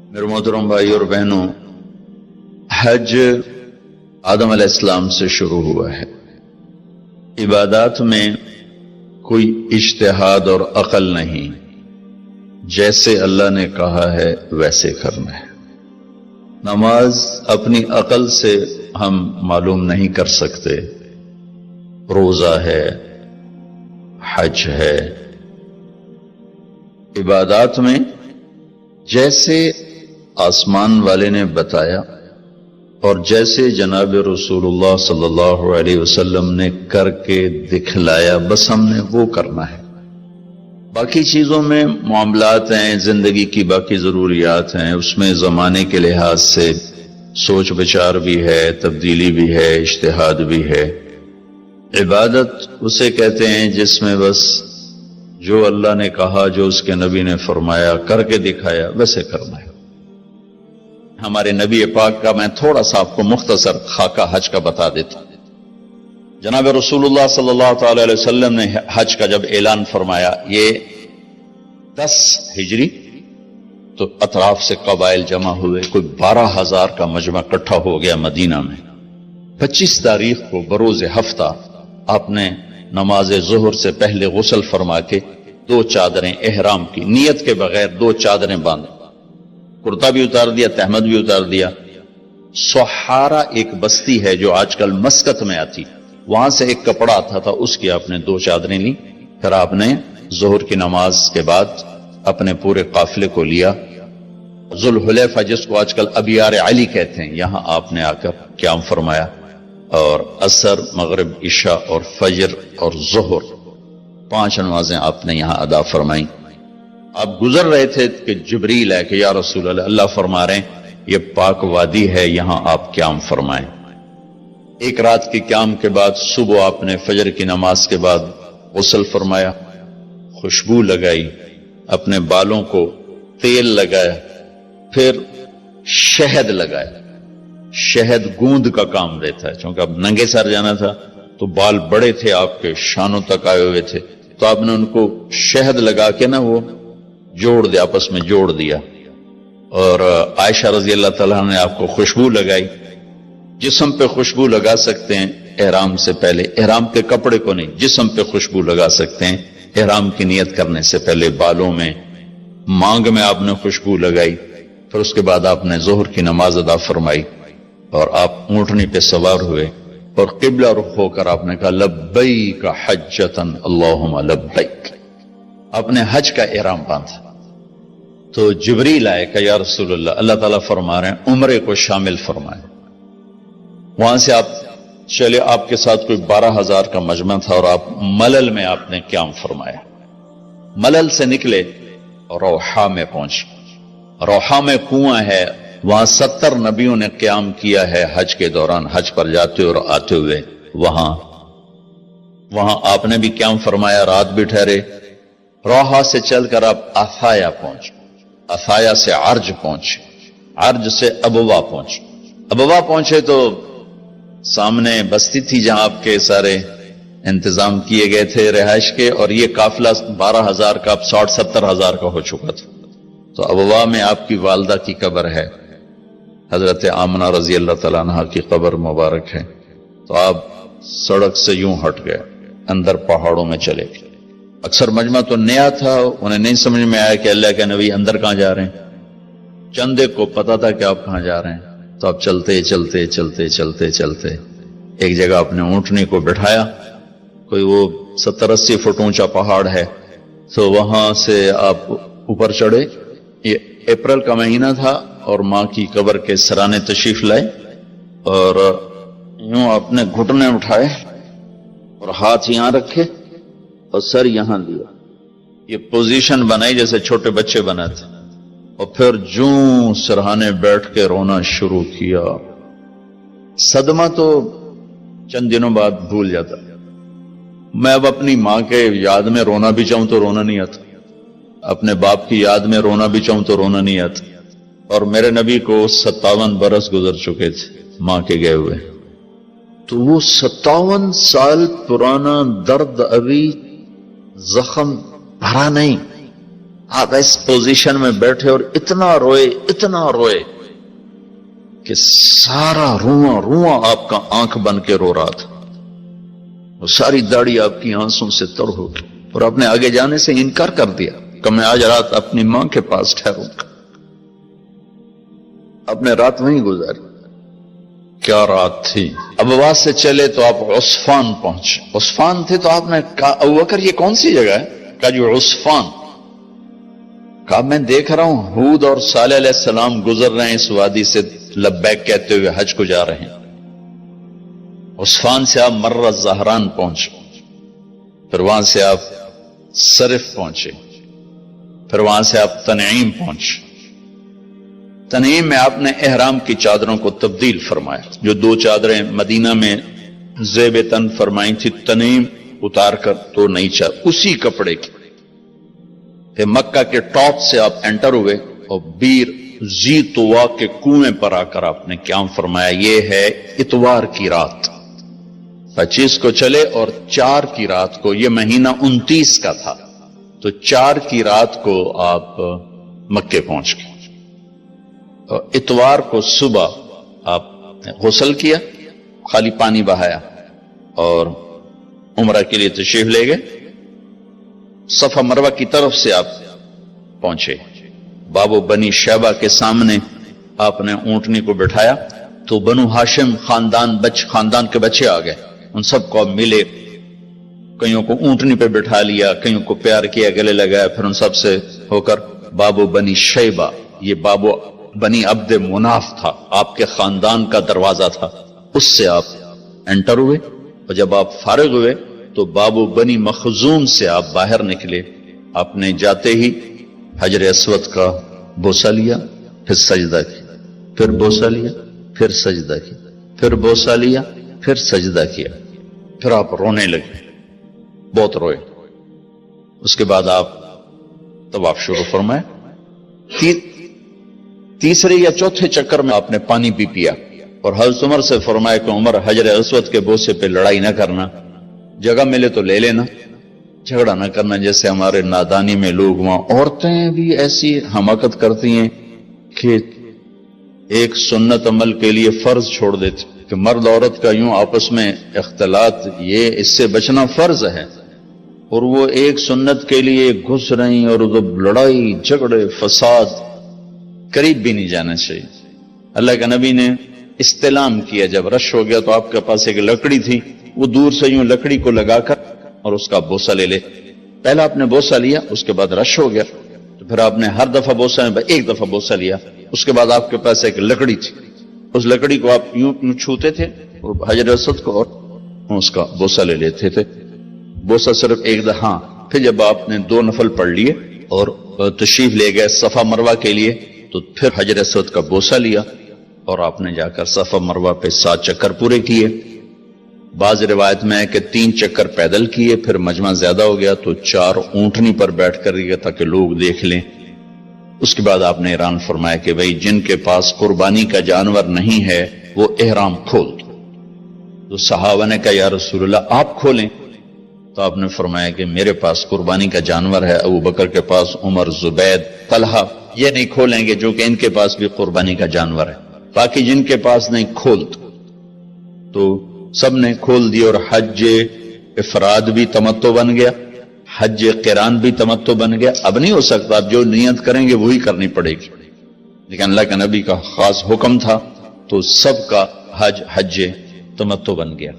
میرے محترم بھائی اور بہنوں، حج آدم علیہ السلام سے شروع ہوا ہے۔ عبادات میں کوئی اجتہاد اور عقل نہیں، جیسے اللہ نے کہا ہے ویسے کرنا ہے۔ نماز اپنی عقل سے ہم معلوم نہیں کر سکتے، روزہ ہے، حج ہے۔ عبادات میں جیسے آسمان والے نے بتایا اور جیسے جناب رسول اللہ صلی اللہ علیہ وسلم نے کر کے دکھلایا، بس ہم نے وہ کرنا ہے۔ باقی چیزوں میں معاملات ہیں، زندگی کی باقی ضروریات ہیں، اس میں زمانے کے لحاظ سے سوچ بچار بھی ہے، تبدیلی بھی ہے، اجتہاد بھی ہے۔ عبادت اسے کہتے ہیں جس میں بس جو اللہ نے کہا، جو اس کے نبی نے فرمایا، کر کے دکھایا، ویسے کرنا ہے۔ ہمارے نبی پاک کا میں تھوڑا سا آپ کو مختصر خاکہ حج کا بتا دیتا ہوں۔ جناب رسول اللہ صلی اللہ تعالی علیہ وسلم نے حج کا جب اعلان فرمایا، یہ 10 ہجری، تو اطراف سے قبائل جمع ہوئے، کوئی 12,000 کا مجمع اکٹھا ہو گیا مدینہ میں۔ 25 تاریخ کو بروز ہفتہ آپ نے نماز ظہر سے پہلے غسل فرما کے 2 چادریں احرام کی نیت کے بغیر 2 چادریں باندھ، کرتا بھی اتار دیا، تہمد بھی اتار دیا۔ سحارا ایک بستی ہے جو آج کل مسقط میں آتی، وہاں سے ایک کپڑا آتا تھا، اس کی آپ نے 2 چادریں لی۔ پھر آپ نے ظہر کی نماز کے بعد اپنے پورے قافلے کو لیا، ذوالحلیفہ جس کو آج کل ابیار علی کہتے ہیں، یہاں آپ نے آ کر قیام فرمایا، اور عصر، مغرب، عشاء اور فجر اور ظہر 5 نمازیں آپ نے یہاں ادا فرمائیں۔ آپ گزر رہے تھے کہ جبریل ہے کہ یا رسول اللہ، اللہ فرما رہے ہیں یہ پاک وادی ہے، یہاں آپ قیام فرمائیں۔ ایک رات کی قیام کے بعد صبح آپ نے فجر کی نماز کے بعد غسل فرمایا، خوشبو لگائی، اپنے بالوں کو تیل لگایا، پھر شہد لگایا۔ شہد گوند کا کام دیتا ہے، چونکہ اب ننگے سر جانا تھا تو بال بڑے تھے آپ کے، شانوں تک آئے ہوئے تھے، تو آپ نے ان کو شہد لگا کے نا وہ جوڑ دیا، آپس میں جوڑ دیا۔ اور عائشہ رضی اللہ تعالیٰ نے آپ کو خوشبو لگائی۔ جسم پہ خوشبو لگا سکتے ہیں احرام سے پہلے، احرام کے کپڑے کو نہیں، جسم پہ خوشبو لگا سکتے ہیں احرام کی نیت کرنے سے پہلے۔ بالوں میں، مانگ میں آپ نے خوشبو لگائی۔ پھر اس کے بعد آپ نے ظہر کی نماز ادا فرمائی اور آپ اونٹنی پہ سوار ہوئے اور قبلہ رخ ہو کر آپ نے کہا لبیک حجۃ اللہم لبیک۔ آپ نے حج کا احرام باندھا تو جبریل آئے کہ یا رسول اللہ، اللہ تعالیٰ فرما رہے ہیں عمرے کو شامل فرمائے۔ وہاں سے آپ چلے، آپ کے ساتھ کوئی 12,000 کا مجمع تھا، اور آپ ملل میں آپ نے قیام فرمایا۔ ملل سے نکلے اور روحا میں پہنچے۔ روحا میں کنواں ہے، وہاں 70 نبیوں نے قیام کیا ہے حج کے دوران، حج پر جاتے اور آتے ہوئے۔ وہاں آپ نے بھی قیام فرمایا، رات بھی ٹھہرے۔ روحا سے چل کر آپ افایا پہنچے، افایا سے عرج پہنچے، عرج سے ابوا پہنچے۔ ابوا پہنچے تو سامنے بستی تھی جہاں آپ کے سارے انتظام کیے گئے تھے رہائش کے، اور یہ قافلہ 12,000 کا اب 60-70,000 کا ہو چکا تھا۔ تو ابوا میں آپ کی والدہ کی قبر ہے، حضرت آمنہ رضی اللہ تعالیٰ عنہ کی قبر مبارک ہے۔ تو آپ سڑک سے یوں ہٹ گئے، اندر پہاڑوں میں چلے گئے۔ اکثر مجمع تو نیا تھا، انہیں نہیں سمجھ میں آیا کہ اللہ کے نبی اندر کہاں جا رہے ہیں۔ چندے کو پتا تھا کہ آپ کہاں جا رہے ہیں، تو آپ چلتے چلتے چلتے چلتے چلتے ایک جگہ اپنے اونٹنی کو بٹھایا، کوئی وہ 70-80 فٹ اونچا پہاڑ ہے، تو وہاں سے آپ اوپر چڑھے۔ یہ اپریل کا مہینہ تھا اور ماں کی قبر کے سرانے تشریف لائے، اور یوں اپنے گھٹنے اٹھائے اور ہاتھ یہاں رکھے اور سر یہاں لیا، یہ پوزیشن بنائی جیسے چھوٹے بچے بناتے، اور پھر جوں سرہانے بیٹھ کے رونا شروع کیا۔ صدمہ تو چند دنوں بعد بھول جاتا، میں اب اپنی ماں کے یاد میں رونا بھی چاہوں تو رونا نہیں آتا، اپنے باپ کی یاد میں رونا بھی چاہوں تو رونا نہیں آتا۔ اور میرے نبی کو 57 برس گزر چکے تھے ماں کے گئے ہوئے، تو وہ 57 سال پرانا درد ابھی زخم بھرا نہیں، آپ اس پوزیشن میں بیٹھے اور اتنا روئے کہ سارا رواں آپ کا آنکھ بن کے رو رہا تھا، اور ساری داڑھی آپ کی آنسوں سے تر ہو گئی، اور آپ نے آگے جانے سے انکار کر دیا کہ میں آج رات اپنی ماں کے پاس ٹھہروں گا۔ آپ نے رات وہیں گزاری۔ کیا رات تھی! اب وہاں سے چلے تو آپ عصفان پہنچے۔ عصفان تھے تو آپ نے کہا ابوبکر یہ کون سی جگہ ہے؟ کہا جو عصفان۔ کہا میں دیکھ رہا ہوں ہود اور صالح علیہ السلام گزر رہے ہیں اس وادی سے، لبیک کہتے ہوئے حج کو جا رہے ہیں۔ عصفان سے آپ مر الزہران پہنچے، پھر وہاں سے آپ صرف پہنچے، پھر وہاں سے آپ تنعیم پہنچے۔ تنعیم میں آپ نے احرام کی چادروں کو تبدیل فرمایا، جو 2 چادریں مدینہ میں زیب تن فرمائی تھی، تنعیم اتار کر 2 نئی چادر اسی کپڑے کی۔ پھر مکہ کے ٹاپ سے آپ انٹر ہوئے اور بیر زی طوا کے کنویں پر آ کر آپ نے قیام فرمایا۔ یہ ہے اتوار کی رات، 25 کو چلے اور 4 کی رات کو، یہ مہینہ 29 کا تھا، تو 4 کی رات کو آپ مکے پہنچ گئے۔ اتوار کو صبح آپ نے غسل کیا، خالی پانی بہایا اور عمرہ کے لیے تشریف لے گئے۔ صفا مروہ کی طرف سے آپ پہنچے، باب و بنی شیبہ کے سامنے آپ نے اونٹنی کو بٹھایا تو بنو ہاشم خاندان کے بچے آ گئے، ان سب کو ملے، کئیوں کو اونٹنی پہ بٹھا لیا، کئیوں کو پیار کیا، گلے لگایا، پھر ان سب سے ہو کر باب و بنی شیبہ، یہ باب و بنی عبد مناف تھا، آپ کے خاندان کا دروازہ تھا، اس سے آپ انٹر ہوئے، اور جب آپ فارغ ہوئے تو باب و بنی مخزوم سے آپ باہر نکلے۔ آپ نے جاتے ہی حجر اسود کا بوسہ لیا، پھر سجدہ کیا، پھر بوسہ لیا، پھر سجدہ کیا، پھر بوسہ لیا، پھر سجدہ کیا، پھر آپ رونے لگے، بہت روئے۔ اس کے بعد آپ طواف شروع فرمائے۔ تیسرے یا چوتھے چکر میں آپ نے پانی بھی پیا، اور حضرت عمر سے فرمایا کہ عمر حجر اسود کے بوسے پہ لڑائی نہ کرنا، جگہ ملے تو لے لینا، جھگڑا نہ کرنا۔ جیسے ہمارے نادانی میں لوگ، وہاں عورتیں بھی ایسی حماقت کرتی ہیں کہ ایک سنت عمل کے لیے فرض چھوڑ دیتی کہ مرد عورت کا یوں آپس میں اختلاط، یہ اس سے بچنا فرض ہے، اور وہ ایک سنت کے لیے گھس رہی، اور لڑائی جھگڑے فساد، قریب بھی نہیں جانا چاہیے۔ اللہ کے نبی نے استلام کیا، جب رش ہو گیا تو آپ کے پاس ایک لکڑی تھی، وہ دور سے یوں لکڑی کو لگا کر اور اس کا بوسہ لے لے۔ پہلا آپ نے بوسہ لیا، اس کے بعد رش ہو گیا تو پھر آپ نے ہر دفعہ بوسہ ایک دفعہ بوسہ لیا، اس کے بعد آپ کے پاس ایک لکڑی تھی، اس لکڑی کو آپ یوں چھوتے تھے اور حجر اسود کو، اور اس کا بوسہ لے لیتے تھے۔ بوسہ صرف ایک دفعہ، پھر جب آپ نے 2 نفل پڑھ لیے اور تشریف لے گئے صفا مروہ کے لیے، تو پھر حجر اسود کا بوسہ لیا اور آپ نے جا کر صفا مروہ پہ 7 چکر پورے کیے۔ بعض روایت میں ہے کہ 3 چکر پیدل کیے، پھر مجمع زیادہ ہو گیا تو 4 اونٹنی پر بیٹھ کر گیا تاکہ لوگ دیکھ لیں۔ اس کے بعد آپ نے اعلان فرمایا کہ بھئی جن کے پاس قربانی کا جانور نہیں ہے وہ احرام کھول دو۔ تو صحابہ نے کہا یا رسول اللہ آپ کھولیں، تو آپ نے فرمایا کہ میرے پاس قربانی کا جانور ہے، ابو بکر کے پاس، عمر، زبید، طلحہ یہ نہیں کھولیں گے جو کہ ان کے پاس بھی قربانی کا جانور ہے، باقی جن کے پاس نہیں کھول دو۔ تو سب نے کھول دی، اور حج افراد بھی تمتع بن گیا، حج قران بھی تمتع بن گیا۔ اب نہیں ہو سکتا، اب جو نیت کریں گے وہی کرنی پڑے گی، لیکن اللہ کے نبی کا خاص حکم تھا تو سب کا حج تمتع بن گیا۔